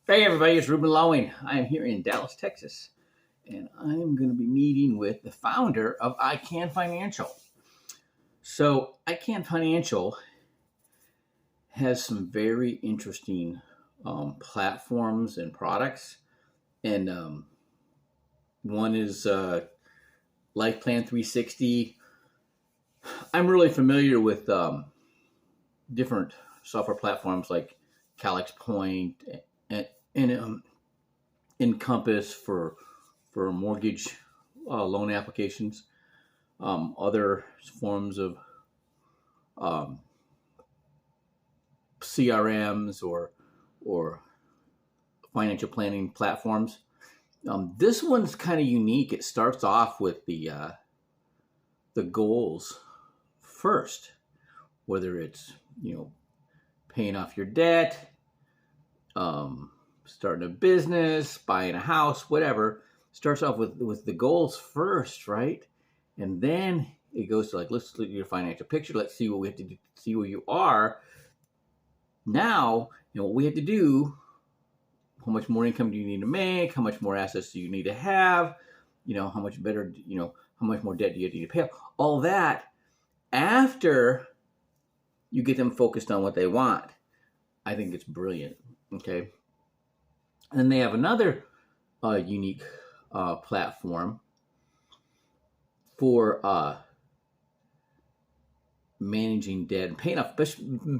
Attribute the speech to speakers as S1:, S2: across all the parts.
S1: Hey everybody, it's Ruben Lowing. I am here in Dallas, Texas, and I'm going to be meeting with the founder of iCan Financial. So, iCan Financial has some very interesting platforms and products, and one is Life Plan 360. I'm really familiar with different software platforms like Calyx Point and Encompass for mortgage loan applications, other forms of um, CRMs or financial planning platforms. This one's kind of unique. It starts off with the goals first, whether it's paying off your debt, starting a business, buying a house, whatever. Starts off with the goals first, right? And then it goes to like, let's look at your financial picture. Let's see what we have to do, see where you are now. What we have to do. How much more income do you need to make? How much more assets do you need to have? How much better, how much more debt do you need to pay off? All that after you get them focused on what they want. I think it's brilliant. Okay. And then they have another unique platform for managing debt and paying off,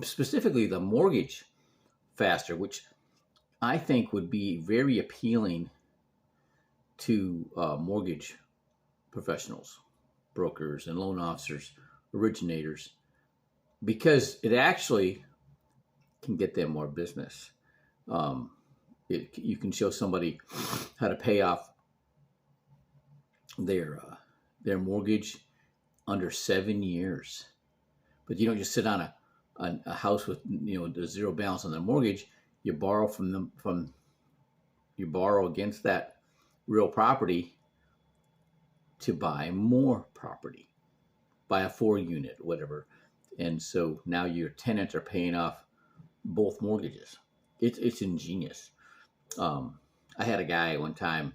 S1: specifically the mortgage faster, which I think would be very appealing to mortgage professionals, brokers, and loan officers, originators, because it actually can get them more business. You can show somebody how to pay off their mortgage under 7 years, but you don't just sit on a house with the zero balance on their mortgage. You borrow you borrow against that real property to buy more property, buy a 4-unit, whatever. And so now your tenants are paying off both mortgages. It's ingenious. I had a guy one time.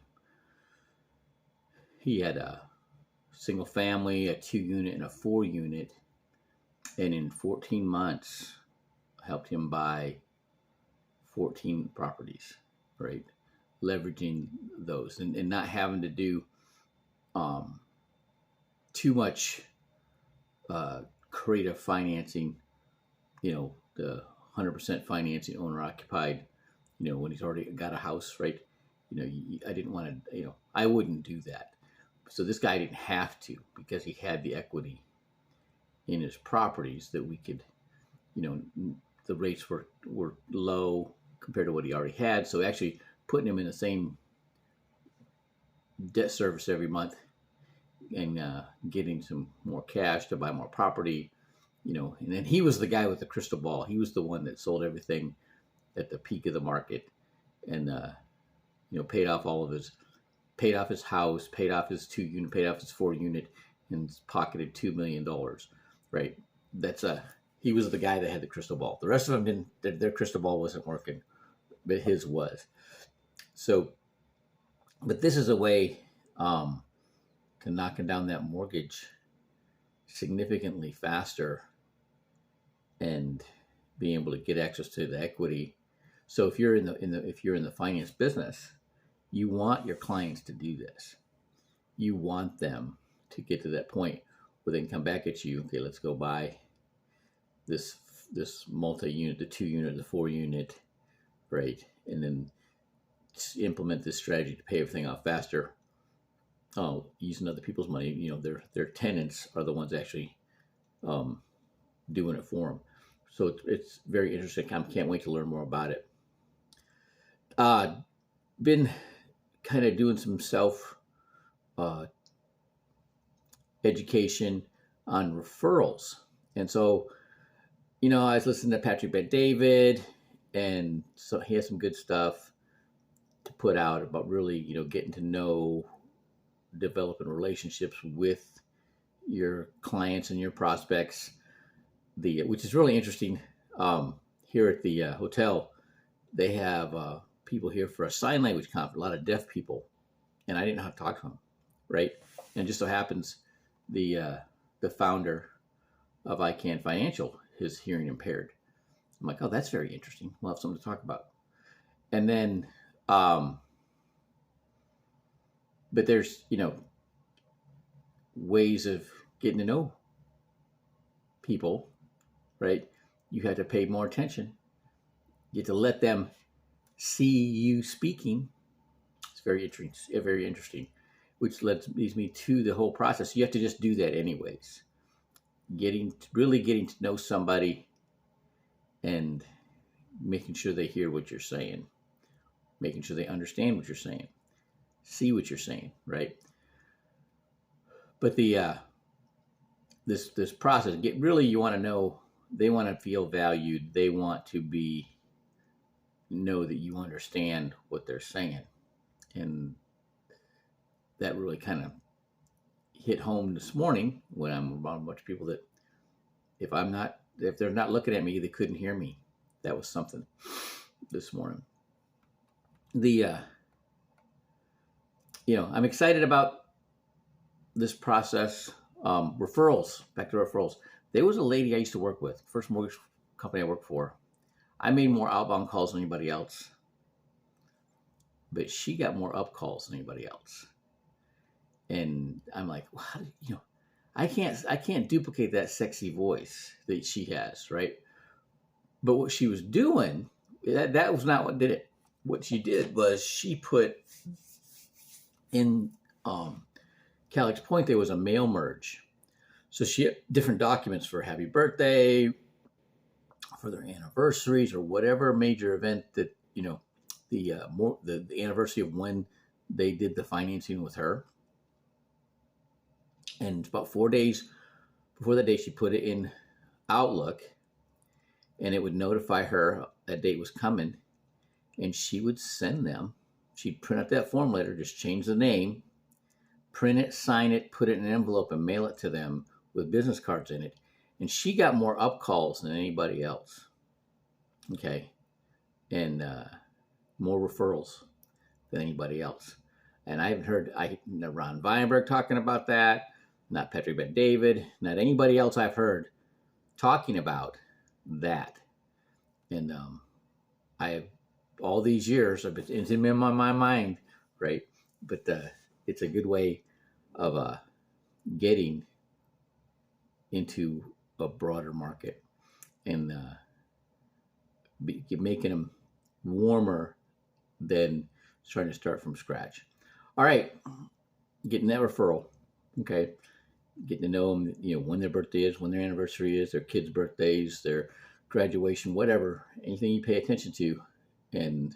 S1: He had a single family, a 2-unit, and a 4-unit, and in 14 months, helped him buy 14 properties, right? Leveraging those and not having to do too much creative financing, the 100% financing, owner occupied, when he's already got a house, right? I didn't want to, I wouldn't do that. So this guy didn't have to, because he had the equity in his properties that we could, the rates were low compared to what he already had. So actually putting him in the same debt service every month and getting some more cash to buy more property, and then he was the guy with the crystal ball. He was the one that sold everything at the peak of the market and, paid off his house, paid off his 2-unit, paid off his 4-unit, and pocketed $2 million, right? He was the guy that had the crystal ball. The rest of them didn't, their crystal ball wasn't working, but his was. So, but this is a way to knocking down that mortgage significantly faster and being able to get access to the equity. So if you're in the finance business, you want your clients to do this. You want them to get to that point where they can come back at you. Okay, let's go buy this multi-unit, the 2-unit, the 4-unit, right? And then implement this strategy to pay everything off faster. Using other people's money. Their tenants are the ones actually doing it for them. So it's very interesting. I can't wait to learn more about it. Been kind of doing some self education on referrals. And so, I was listening to Patrick Bet-David, and so he has some good stuff to put out about really, getting to know, developing relationships with your clients and your prospects. Which is really interesting. Here at the hotel, they have people here for a sign language conference, a lot of deaf people, and I didn't know how to talk to them, right? And it just so happens the founder of ICANN Financial is hearing impaired. I'm like, oh, that's very interesting. We'll have something to talk about. And then, but there's, ways of getting to know people, right? You have to pay more attention. You have to let them see you speaking. It's very interesting, which leads me to the whole process. You have to just do that anyways. Really getting to know somebody and making sure they hear what you're saying, making sure they understand what you're saying, see what you're saying, right? But this process, you want to know, they want to feel valued. They want to know that you understand what they're saying. And that really kind of hit home this morning when I'm around a bunch of people that if they're not looking at me, they couldn't hear me. That was something this morning. I'm excited about this process. Referrals, back to referrals. There was a lady I used to work with, first mortgage company I worked for. I made more outbound calls than anybody else, but she got more up calls than anybody else. And I'm like, well, I can't duplicate that sexy voice that she has, right? But what she was doing, that was not what did it. What she did was she put in Calyx Point, there was a mail merge. So she had different documents for happy birthday, for their anniversaries, or whatever major event that, the anniversary of when they did the financing with her. And about 4 days before that day, she put it in Outlook, and it would notify her that date was coming, and she would send them. She'd print out that form letter, just change the name, print it, sign it, put it in an envelope, and mail it to them with business cards in it. And she got more up calls than anybody else. Okay. And more referrals than anybody else. And I haven't heard Ron Weinberg talking about that, not Patrick Bet-David, not anybody else I've heard talking about that. And I have all these years, it's in my mind, right? But it's a good way of getting into a broader market and making them warmer than trying to start from scratch. All right, getting that referral, okay? Getting to know them, when their birthday is, when their anniversary is, their kids' birthdays, their graduation, whatever, anything you pay attention to, and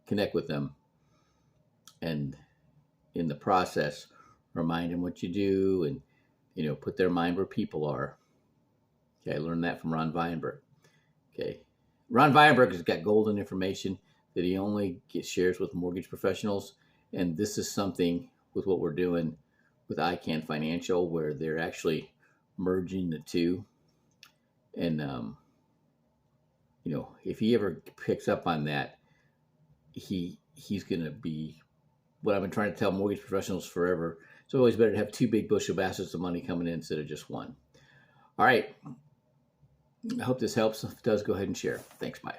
S1: connect with them. And in the process, remind them what you do, and put their mind where people are. Okay, I learned that from Ron Weinberg. Okay, Ron Weinberg has got golden information that he only shares with mortgage professionals, and this is something with what we're doing with ICANN Financial, where they're actually merging the two. And if he ever picks up on that, he's going to be what I've been trying to tell mortgage professionals forever. It's always better to have two big bushel baskets of money coming in instead of just one. All right. I hope this helps. If it does, go ahead and share. Thanks. Bye.